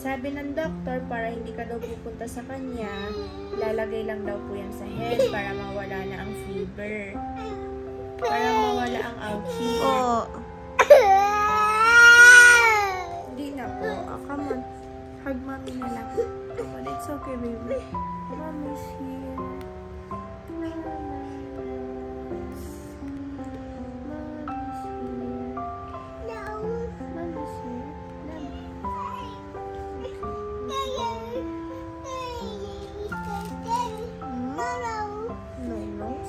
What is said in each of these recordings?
Sabi ng doktor, para hindi ka daw pupunta sa kanya, lalagay lang daw po yan sa head para mawala na ang fever. Para mawala ang ouchie. Hindi na po. Come on. Hug mommy na lang. Come on, it's okay, baby. Mommy's here.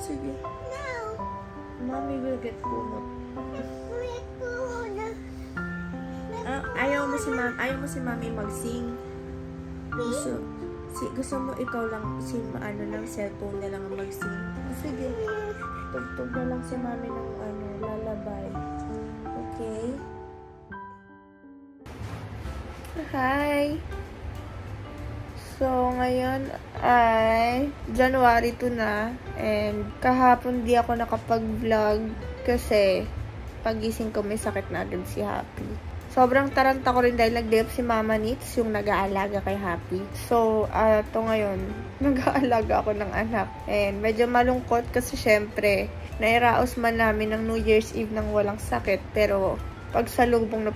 Sige. Mommy will get kumot. Ayaw mo si Mommy mag-sing. Gusto mo ikaw lang cellphone na lang ang mag-sing. Sige. Tugtog na lang si Mommy ng lalabay. Okay? Hi! So, ngayon ay January 2 na. And kahapon di ako nakapag-vlog kasi pagising ko may sakit na agad si Happy. Sobrang taranta ko rin dahil nag-day off si Mama Nits, yung nag-aalaga kay Happy. So, ito ngayon, nag-aalaga ako ng anak. And medyo malungkot kasi syempre, nairaos man namin ng New Year's Eve nang walang sakit. Pero, pagsalubong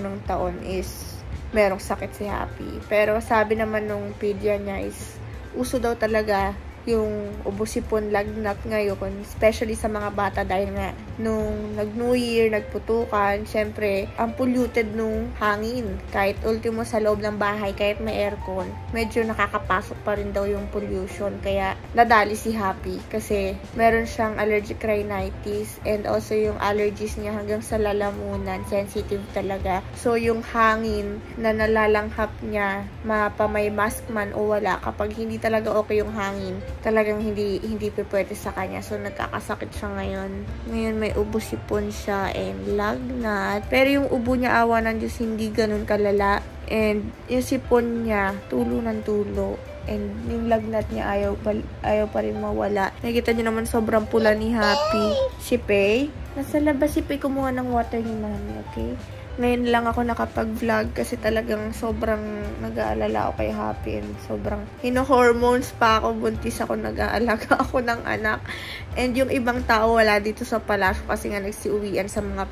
ng taon is merong sakit si Happy. Pero sabi naman nung pedia niya is uso daw talaga yung ubo-sipon lagnat ngayon, especially sa mga bata dahil nga nung nag-New Year, nagputukan, syempre, ang polluted nung hangin. Kahit ultimo sa loob ng bahay, kahit may aircon, medyo nakakapasok pa rin daw yung pollution. Kaya nadali si Happy kasi meron siyang allergic rhinitis and also yung allergies niya hanggang sa lalamunan, sensitive talaga. So, yung hangin na nalalanghap niya, mapamay mask man o wala, kapag hindi talaga okay yung hangin, talagang hindi pwede sa kanya. So, nagkakasakit siya ngayon. Ngayon, may ubo-sipon siya and lagnat. Pero yung ubo niya, awa ng Diyos, hindi ganun kalala. And yung sipon niya, tulo ng tulo. And yung lagnat niya, ayaw pa rin mawala. Nakikita niyo naman sobrang pula ni Happy. Si Pei. Nasa labas si Pei kumuha ng water ni Mami, okay? Ngayon lang ako nakapag-vlog kasi talagang sobrang nag-aalala ako kay Happy and sobrang hino-hormones pa ako, buntis ako, nag-aalaga ako ng anak. And yung ibang tao wala dito sa palasyo kasi nga nagsiuwian sa mga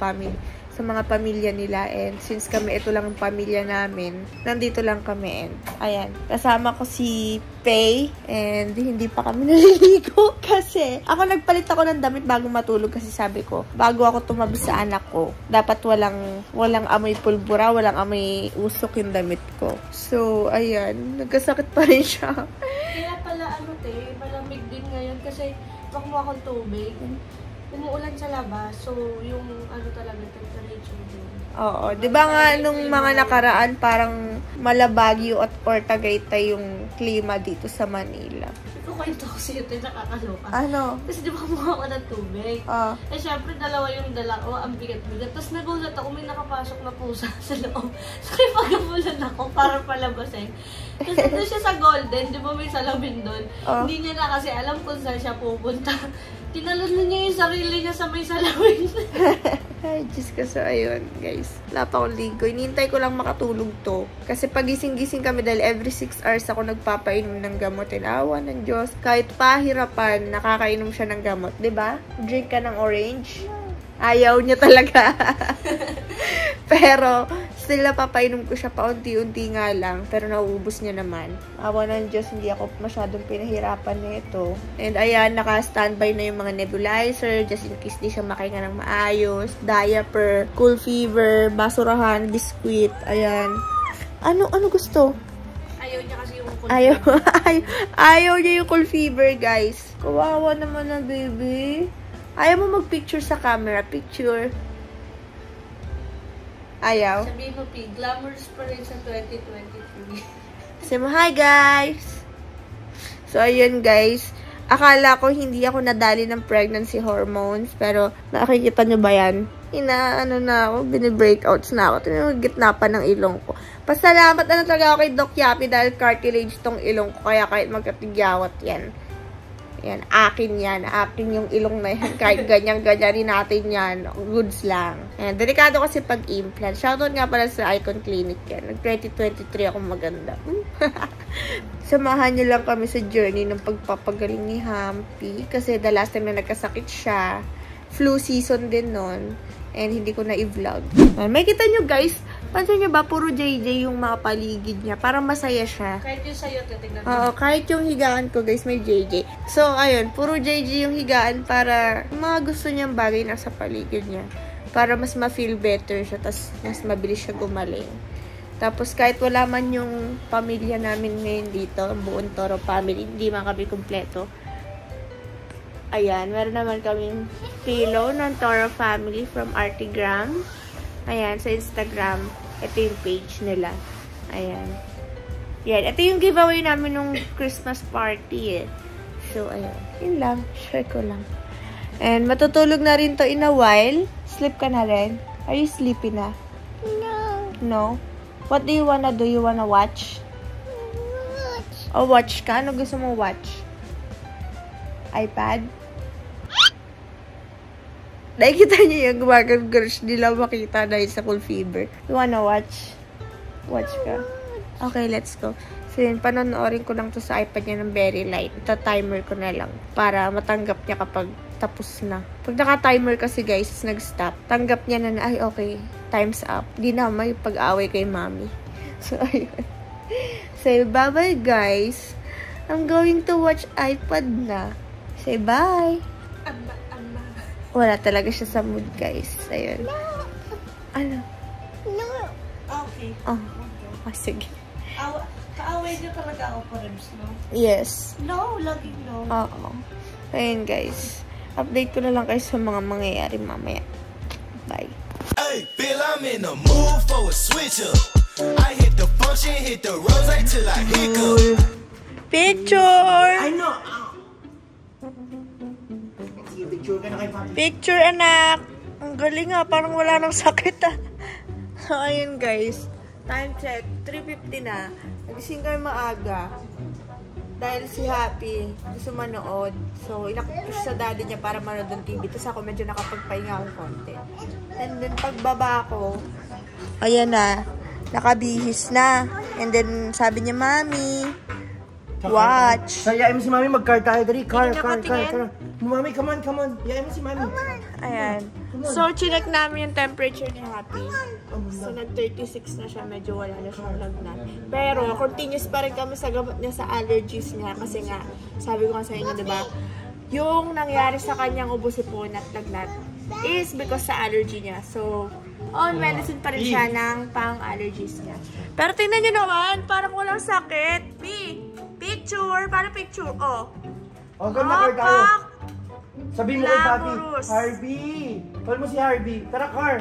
pamilya nila, and since kami ito lang ang pamilya namin, nandito lang kami. And ayan, kasama ko si Pei and hindi pa kami naliligo kasi nagpalit ako ng damit bago matulog kasi sabi ko, bago ako tumabi sa anak ko, dapat walang amoy pulbura, walang amoy usok yung damit ko. So, ayan, nagkasakit pa rin siya. Kaya pala malamig din ngayon kasi makuha akong tubig. Umuulan sa labas, so yung talaga temperature din. Oo, 'di ba nga nung mga nakaraan parang Malabagyo or Tagaytay yung klima dito sa Manila. Ito kwento ko sa'yo, ito nakakaloka. Ano? Kasi di ba kumuha ko ng tubig? Eh syempre dalawa yung dala ko, ang bigat-bigat. Tapos nagulat ako, may nakapasok na pusa sa loob. So kaya pagamulan ako para palabasin. Kasi doon siya sa Golden, di ba may salamin doon? Hindi niya na kasi alam kung saan siya pupunta. Tinalon na niya yung sarili niya sa may salamin. Ay, Diyos ko. So, ayun, guys. Wala pa akong ligo. Hinihintay ko lang makatulog to. Kasi pag gising-gising kami dahil every 6 hours ako nagpapainom ng gamot. Awa ng Diyos. Kahit pahirapan, nakakainom siya ng gamot. Diba? Drink ka ng orange. Ayaw niya talaga. Pero, still napapainom ko siya paunti-unti nga lang. Pero nauubos niya naman. Awa ng Diyos, hindi ako masyadong pinahirapan na ito. And ayan, naka-standby na yung mga nebulizer. Just in case di siya makahinga ng maayos. Diaper, cool fever, basurahan, biskuit. Ayan. Ano gusto? Ayaw niya kasi yung cool fever. Ayaw niya yung cool fever, guys. Kawawa naman na, baby. Ayaw mo mag-picture sa camera. Picture. Ayaw. Sabihin mo, P, glamorous pa rin sa 2023. Say mo, hi guys! So, ayun guys. Akala ko hindi ako nadali ng pregnancy hormones. Pero, nakikita nyo ba yan? Inaano na ako, binibreakouts na ako. Gitna pa ng ilong ko. Pasalamat talaga ako kay Doc Yapi dahil cartilage tong ilong ko. Kaya kahit magkatigyawat yan. Yan, akin yan. Akin yung ilong na yan. Kahit ganyan-ganyan rin natin yan. Goods lang. Yan, delikado kasi pag-implant. Shoutout nga pala sa Icon Clinic yan. Nag-2023 ako maganda. Samahan niyo lang kami sa journey ng pagpapagaling ni Hampy. Kasi the last time na nagkasakit siya, flu season din nun. And hindi ko na i-vlog. May kita nyo guys, pansin nyo ba, puro JJ yung mga paligid niya. Parang masaya siya. Kahit yung sa'yo, titignan mo. Oo, kahit yung higaan ko guys, may JJ. So, ayun, puro JJ yung higaan para mga gusto niyang bagay nasa paligid niya. Para mas ma-feel better siya, tas mas mabilis siya gumaling. Tapos, kahit wala man yung pamilya namin ngayon dito, ang buong Toro family, hindi man kami kumpleto. Ayan, meron naman kaming pillow ng Toro family from Artigram. Ayan, sa Instagram. Ito yung page nila. Ayan. Yan, ito yung giveaway namin nung Christmas party eh. So, ayan. Yun lang. Share ko lang. And matutulog na rin to in a while. Sleep ka na rin. Are you sleepy na? No. No? What do you wanna do? You wanna watch? Watch. O watch ka? Ano gusto mo watch? iPad? Nakikita niyo yung gumagag-gush nila makita dahil sa cool fever. You wanna watch? Watch ka? Okay, let's go. So yun, panonoorin ko lang to sa iPad niya ng very light. Ito timer ko na lang para matanggap niya kapag tapos na. Pag naka-timer kasi guys, nag-stop. Tanggap niya na ay okay, time's up. Di na may pag-away kay mommy. So ayun. Say bye-bye guys. I'm going to watch iPad na. Say bye. Wala talaga siya sa mood, guys. Ayun. No. Ano? No. Okay. Oh. Sige. Kaaway niyo talaga ako pa Rebs, no? Yes. No, laging no. Oo. Ayun, guys. Update ko na lang kayo sa mga mangyayari mamaya. Bye. Hey, Bill, I'm in the mood for a switch up. I hit the function, hit the rose till I hiccup. Picture! I know. Picture ka na kay Papi. Picture, anak! Ang galing nga, parang wala nang sakit ah. So, ayun guys. Time check, 3:50 na. Nagising kami maaga. Dahil si Happy gusto manood. So, inakit sa daddy niya para manood ng TV. Tapos ako medyo nakapagpahinga akong konti. And then, pagbaba ko, ayan na, nakabihis na. And then, sabi niya, Mami, watch. Yayain mo si Mami, mag-car tayo. Dali, car. Patingin. Mami, come on. Yayain mo si Mami. Ayan. So, chinek namin yung temperature ni Happy. So, nag-36 na siya. Medyo wala na siyang lagnat. Pero, continuous pa rin kami sa gamot niya sa allergies niya. Kasi nga, sabi ko nga sa inyo, diba? Yung nangyari sa kanyang ubusipon at lagnat is because sa allergy niya. So, on medicine pa rin siya ng pang-allergies niya. Pero tingnan nyo naman, parang walang sakit. Picture! Parang picture. Oh. Oh, car tayo. Pak! Sabihin mo kay Papi, Glamorous. Harvey. Call mo si Harvey. Tara, car.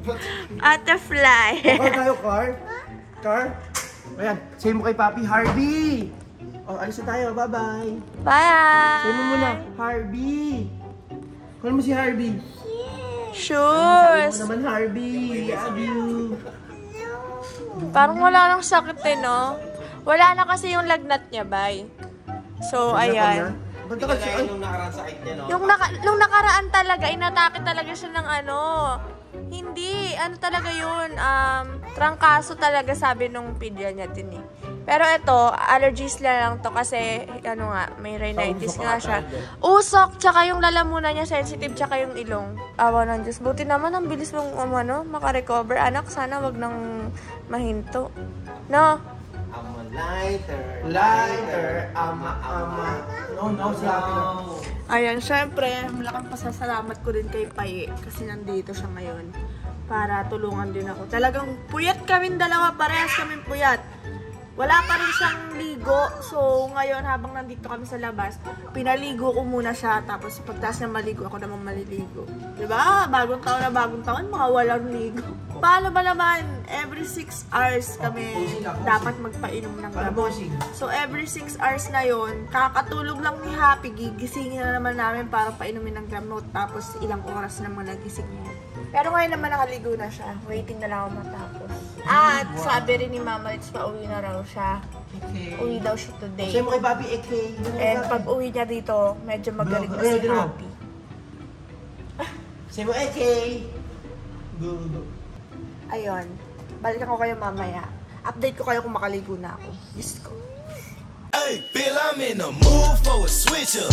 Butterfly. Car tayo, car. Car. Ayan, sabihin mo kay Papi, Harvey. Oh, alis na tayo. Bye-bye. Bye! Sabihin mo muna, Harvey. Call mo si Harvey. Sabi Shoes! mo naman, Harvey. Love you. Parang wala nang sakit eh, no? Wala na kasi yung lagnat niya, bye. So, ayan. Ba't kasi, ay, Nung nakaraan talaga, inatake talaga siya ng ano. Hindi, ano talaga yun, trangkaso talaga sabi nung pedya niya din eh. Pero ito, allergies lang to kasi, ano nga, may rhinitis nga siya. Usok, tsaka yung lalamunan niya sensitive, tsaka yung ilong. Awa ng Diyos. Buti naman, ang bilis mong, makarecover. Anak, sana wag nang mahinto. No? lighter, ama. No, si Happy na. Ayan, syempre, malaking pasasalamat ko din kay Paye kasi nandito siya ngayon para tulungan din ako. Talagang puyat kaming dalawa, parehas kaming puyat. Wala pa rin siyang ligo. So, ngayon habang nandito kami sa labas, pinaligo ko muna siya. Tapos, pagtas na maligo, ako naman maliligo. Diba? Bagong taon, mga walang ligo. Paano ba naman? Every 6 hours kami dapat magpainom ng gamot. So, every 6 hours na yon, kakatulog lang ni Happy, gigisingin na naman namin para painumin ng gamot. Tapos, ilang oras naman nagising niya. Pero ngayon naman nakaligo na siya. Waiting na lang ako matapos. At sabi rin ni Mama, it's pauwi na raw siya. Okay. Uwi daw siya today. Say mo kay Papi, AK. And pag uwi niya dito, medyo magaling na si Happy. Say mo, AK. Go. Ayun. Balikan ko kayo mamaya. Update ko kayo kung makaligo na ako. Diyos ko. Hey, Bill, I'm in the mood for a switch up.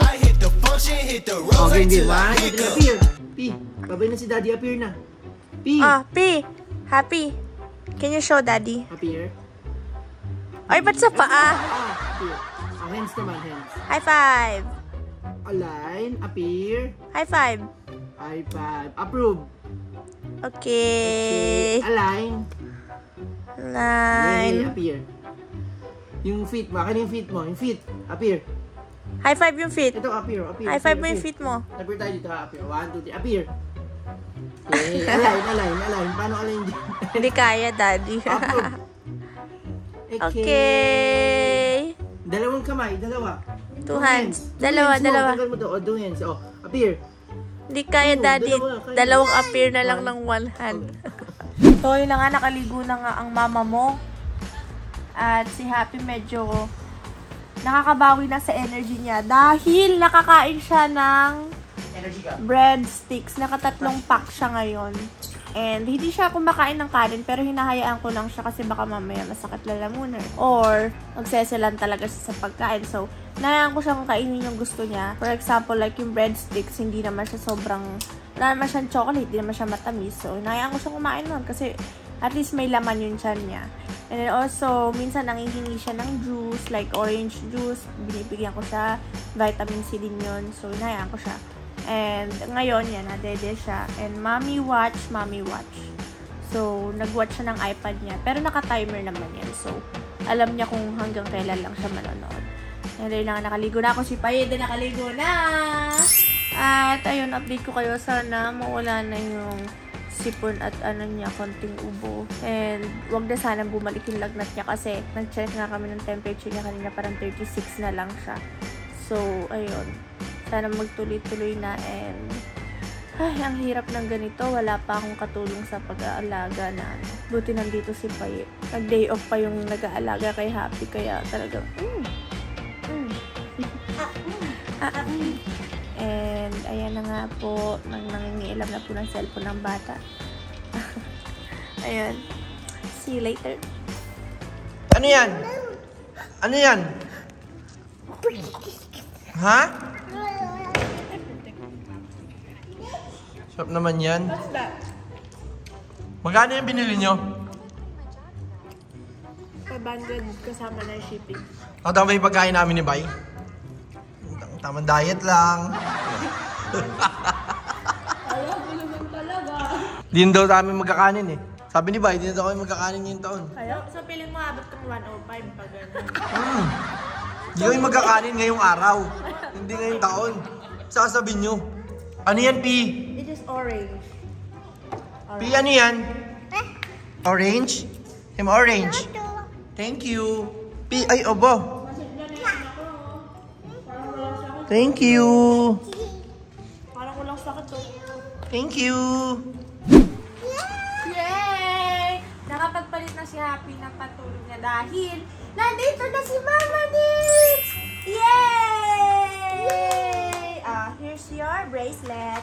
I hit the function, hit the rose Okay, till Bill. I Appear. hiccup. P, babay na si Daddy. Appear na. P. P. Happy. Can you show Daddy? Appear. Ay, ba't sa paa? Appear. Hands naman, hands. High five. Align. Appear. High five. High five. Approve. Okay. Align. Nine. Appear. Yung feet mo. Akin yung feet mo. Yung feet. Appear. High five yung feet. Ito, appear. High five mo yung feet mo. Appear tayo dito, ha? Appear. 1, 2, 3. Appear. Okay. Align. Paano align dyan? Hindi kaya, Daddy. Approve. Okay. Dalawang kamay. Dalawa. Two hands. Two Dalawa. hands mo. Tagal mo to. O, 2 hands. O, appear. Hindi kaya, Daddy. Dalawa. Dalawang appear na lang ng one hand. So, yun na nga. Nakaligo na nga ang mama mo. At si Happy medyo nakakabawi na sa energy niya dahil nakakain siya ng Energy ka. breadsticks. Nakatatlong pack siya ngayon. And hindi siya kumakain ng kanin pero hinahayaan ko lang siya kasi baka mamaya masakit lalamunan. Or magseselan talaga siya sa pagkain. So, nahayaan ko siyang kainin yung gusto niya. For example, like yung breadsticks, hindi naman siya sobrang, wala naman siyang chocolate, hindi naman siya matamis. So, hinahayaan ko siyang kumain nun kasi at least may laman yung tiyan niya. And then also, minsan nangihingi siya ng juice, like orange juice. Binibigyan ko siya. Vitamin C din yun. So, hinahayaan ko siya. And ngayon, yan, nadede siya. And mommy watch. So, nag-watch siya ng iPad niya. Pero naka-timer naman yan. So, alam niya kung hanggang kailan lang siya manonood. And then lang, nakaligo na ako. Si Payede, nakaligo na! At ayun, update ko kayo. Sana mawala na yung sipon at ano niya, konting ubo. And wag na sana bumalik yung lagnat niya kasi nag-check nga kami ng temperature niya kanina, parang 36 na lang siya. So, ayun. Sana magtuloy-tuloy na and ay, ang hirap ng ganito. Wala pa akong katulong sa pag-aalaga na ano. Buti nandito si Paye. Nag-day off pa yung nag-aalaga kay Happy kaya talagang And ayan na nga po, nangingialam na po ng cellphone ng bata. Ayan. See you later. Ano yan? Ano yan? Ha? Sarap naman yan. What's that? Magkano yung binili nyo? 500 kasama na yung shipping. Ang tama yung pagkain namin ni Bay. Tamang diet lang. Ayaw ko naman talaga. Di daw namin magkakanin eh. Sabi ni Bay, di na daw kami magkakanin ngayong taon. Ayaw? So, piling mo abot kang 105 pag gano'n. Di kami magkakanin ngayong araw. Hindi ngayong taon. Sasabihin nyo. Ano yan, P? It is orange. P, ano yan? Orange? Him orange. Thank you. P, ay, obo. Thank you. Parang walang sakit to. Thank you. Yay! Nakapagpalit na si Happy ng patulog niya dahil nandito na si Mama Nix! Yay! Here's your bracelet.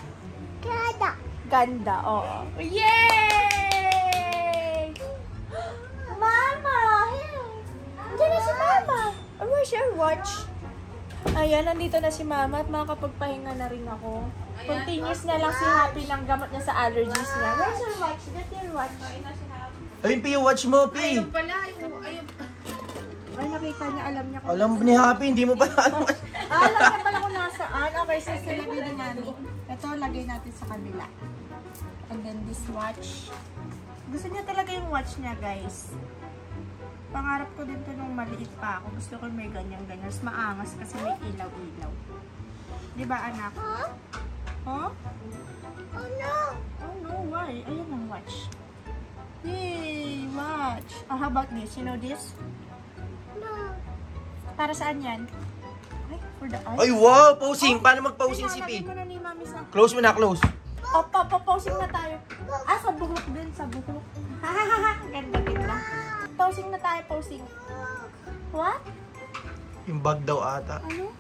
Ganda, oo. Yay! Mama! Diyan na si Mama! Where's your watch? Ayan, nandito na si Mama at makakapagpahinga na rin ako. Continuous na lang si Happy ng gamot niya sa allergies niya. Where's your watch? Get your watch. Ayun, P, watch mo, P. Ay, nakita niya, alam niya kung Alam ni Happy, hindi mo pa alam. alam niya pala kung nasaan. Okay, so silagay ni Mami. Ito, lagay natin sa kabila. And then this watch. Gusto niya talaga yung watch niya, guys. Pangarap ko din to nung maliit pa ako. Gusto ko may ganyan-ganyan. Mas maangas kasi may ilaw-ilaw. Di ba, anak? Huh? Oh no! Oh no, why? Ayan ang watch. Yay! Watch! Oh, how about this? You know this? No! Para saan yan? Ay, for the eyes? Ay, wow! Posing! Paano mag-posing si P? Pinalagay mo na ni Mami sa... Close mo na, close. O, paposing na tayo. Ah, sa buhok din, sa buhok. Hahaha, ganda. Posing na tayo, posing. What? Yung bag daw ata. Ano?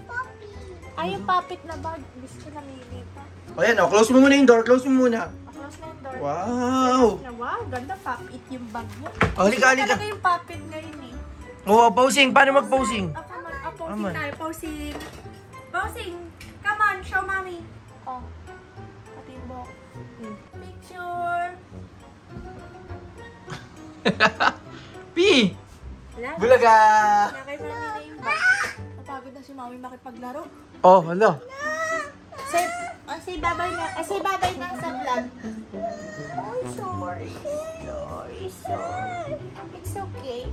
Puppy. Ay, yung puppet na bag. Gusto na mili pa. O yan, close mo muna yung door. Close mo muna. Close na yung door. Wow! Wow, ganda puppet yung bag mo. Oh, halika, Hindi halika. talaga yung puppet ngayon eh. Oo, posing. Paano mag-posing? Posing Aman. tayo, posing. Posing. Come on, show mommy. Oh. Pati yung buhok. Picture. Pi! Wala. Bulaga! Nakay mami na yung bag. Napagod na si mami makipaglaro. Oh, hala. Say babay na sa vlog. Oh, sorry. Sorry. It's okay.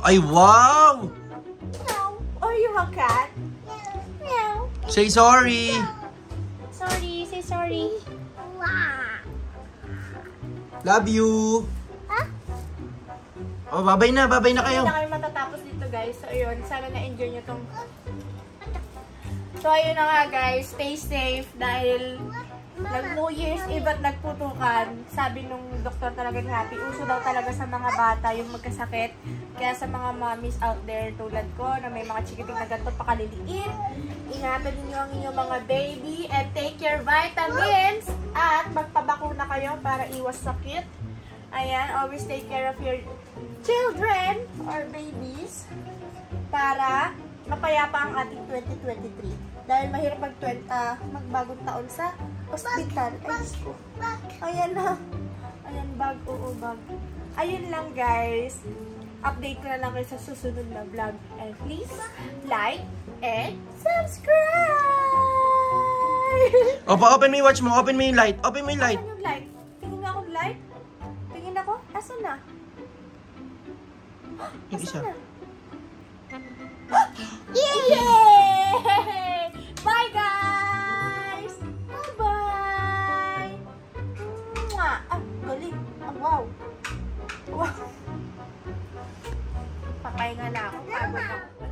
Ay, wow! Meow. Are you a cat? Meow. Say sorry. Sorry, say sorry. Wow. Love you. Oh, babay na kayo. Hindi na kayo matatapos dito, guys. So, ayun. Sana na-enjoy nyo tong... So, ayun na nga, guys. Stay safe dahil nag-New Year's Eve at nagputukan. Sabi nung doktor talaga ni Happy, uso daw talaga sa mga bata yung magkasakit. Kaya sa mga mommies out there tulad ko na may mga chikiting na ganito pakaliliit, ingatan ninyo ang inyong mga baby and take your vitamins at magpabakuna kayo para iwas sakit. Ayan, always take care of your children or babies para mapayapa ang ating 2023. Dahil mahirap magbagong taon sa hospital. Ay, Diyos ko. Ayan na. Ayan, bag. Oo, bag. Ayun lang, guys. Update ko na lang kayo sa susunod na vlog. And please, like and subscribe! Opa, open mo yung watch mo. Open mo yung light. Open mo yung light. Asan yung light? Tingin nga akong light? Tingin ako? Asan na? Yung isa. Asan na? Yay! Bye, guys! Bye-bye! Mwah! Ah, galing. Ah, wow. Wow. Papahinga na ako. Pagod ako.